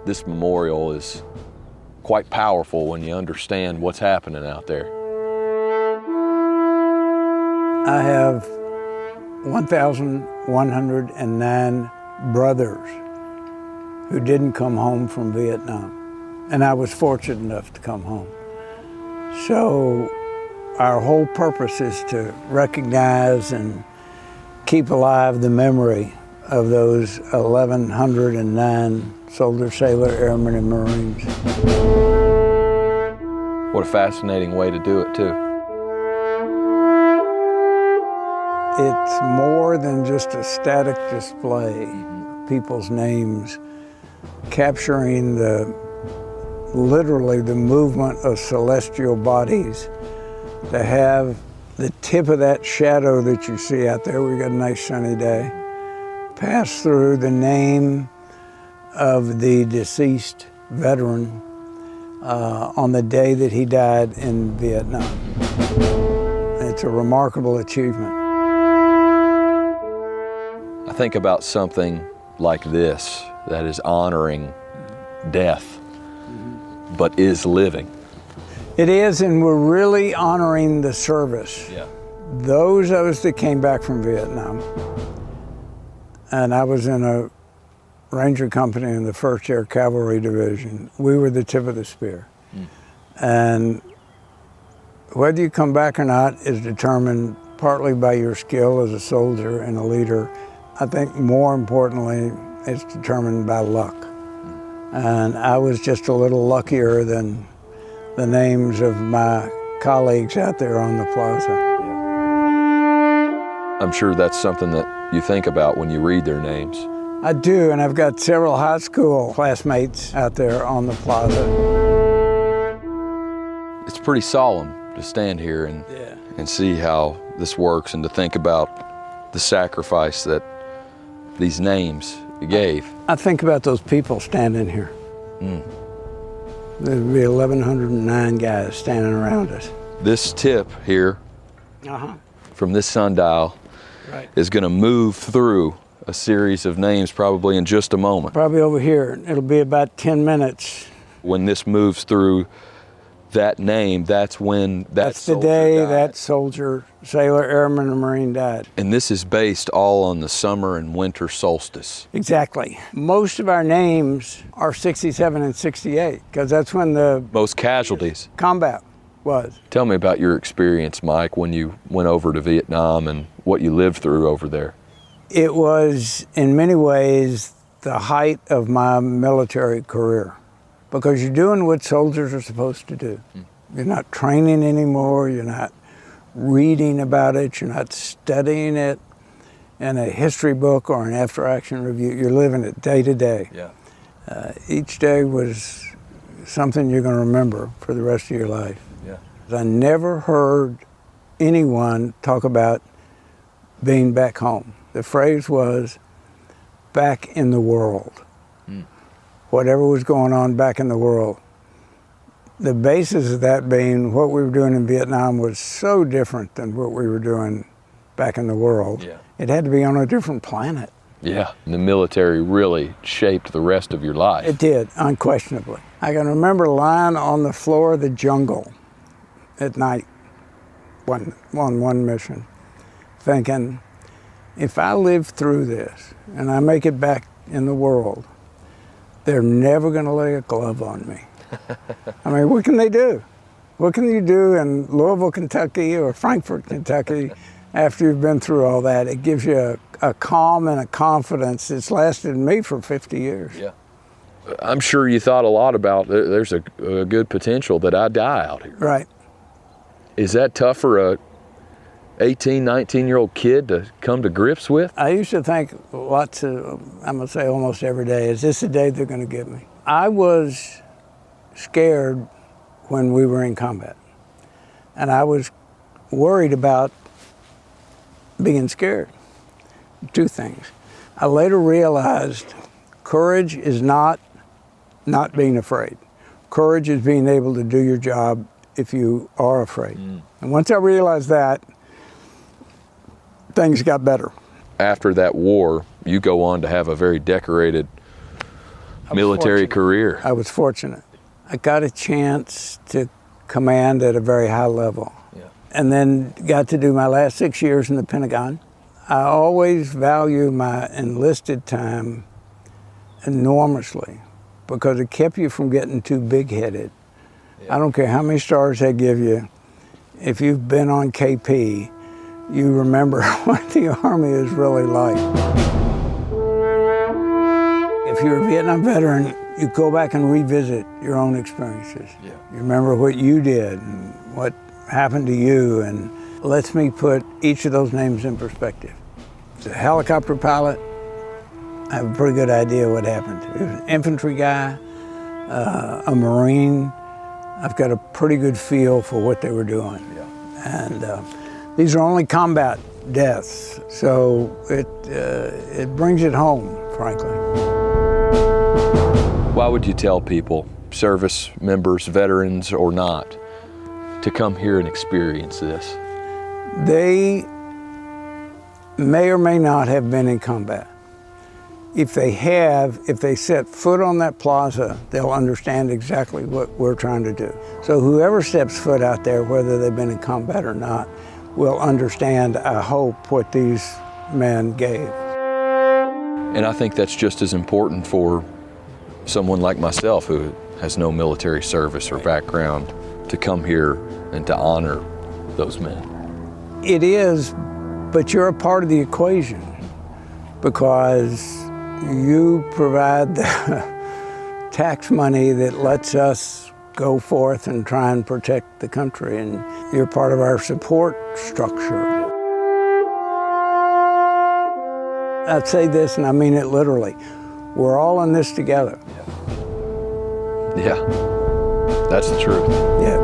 This memorial is quite powerful when you understand what's happening out there. I have 1,109 brothers who didn't come home from Vietnam, and I was fortunate enough to come home. So our whole purpose is to recognize and keep alive the memory of those 1,109 soldier, sailor, airmen, and Marines. What a fascinating way to do it, too. It's more than just a static display. People's names, capturing literally the movement of celestial bodies, to have the tip of that shadow that you see out there, we've got a nice sunny day, pass through the name of the deceased veteran on the day that he died in Vietnam. It's a remarkable achievement. I think about something like this that is honoring death, but is living. It is, and we're really honoring the service. Yeah. Those of us that came back from Vietnam, and I was in a Ranger company in the 1st Air Cavalry Division, we were the tip of the spear. And whether you come back or not is determined partly by your skill as a soldier and a leader. I think more importantly, it's determined by luck. And I was just a little luckier than the names of my colleagues out there on the plaza. I'm sure that's something that you think about when you read their names. I do, and I've got several high school classmates out there on the plaza. It's pretty solemn to stand here and see how this works, and to think about the sacrifice that these names gave. I think about those people standing here. There'd be 1,109 guys standing around us. This tip here from this sundial is going to move through a series of names probably in just a moment. Probably over here. It'll be about 10 minutes. When this moves through that name, that's when that's the day that soldier, sailor, airman, or Marine died. And this is based all on the summer and winter solstice. Exactly. Most of our names are 67 and 68, because that's when the most casualties combat was. Tell me about your experience, Mike, when you went over to Vietnam and what you lived through over there. It was, in many ways, the height of my military career, because you're doing what soldiers are supposed to do. You're not training anymore, you're not reading about it, you're not studying it in a history book or an after-action review. You're living it day to day. Each day was something you're going to remember for the rest of your life. I never heard anyone talk about being back home. The phrase was, back in the world. Whatever was going on back in the world. The basis of that being what we were doing in Vietnam was so different than what we were doing back in the world. It had to be on a different planet. And the military really shaped the rest of your life. It did, unquestionably. I can remember lying on the floor of the jungle at night on one mission, thinking, if I live through this and I make it back in the world, they're never going to lay a glove on me. I mean, what can they do? What can you do in Louisville, Kentucky or Frankfort, Kentucky after you've been through all that? It gives you a calm and a confidence that's lasted me for 50 years. I'm sure you thought a lot about, there's a good potential that I die out here. Right. Is that tough for a 18, 19-year-old kid to come to grips with? I used to think lots of, I'm going to say almost every day, is this the day they're going to get me? I was scared when we were in combat. And I was worried about being scared. Two things. I later realized courage is not being afraid. Courage is being able to do your job if you are afraid. And once I realized that, things got better. After that war, you go on to have a very decorated military career. I was fortunate. I got a chance to command at a very high level. Yeah. And then got to do my last 6 years in the Pentagon. I always value my enlisted time enormously because it kept you from getting too big-headed. Yeah. I don't care how many stars they give you. If you've been on KP, you remember what the Army is really like. If you're a Vietnam veteran, you go back and revisit your own experiences. Yeah. You remember what you did and what happened to you, and lets me put each of those names in perspective. As a helicopter pilot, I have a pretty good idea what happened. He was an infantry guy, a Marine. I've got a pretty good feel for what they were doing. Yeah. And these are only combat deaths, so it brings it home, frankly. Why would you tell people, service members, veterans or not, to come here and experience this? They may or may not have been in combat. If they have, if they set foot on that plaza, they'll understand exactly what we're trying to do. So whoever steps foot out there, whether they've been in combat or not, will understand, I hope, what these men gave. And I think that's just as important for someone like myself who has no military service or background to come here and to honor those men. It is, but you're a part of the equation because you provide the tax money that lets us go forth and try and protect the country, and you're part of our support structure. I'd say this, and I mean it literally. We're all in this together. Yeah, that's the truth. Yeah.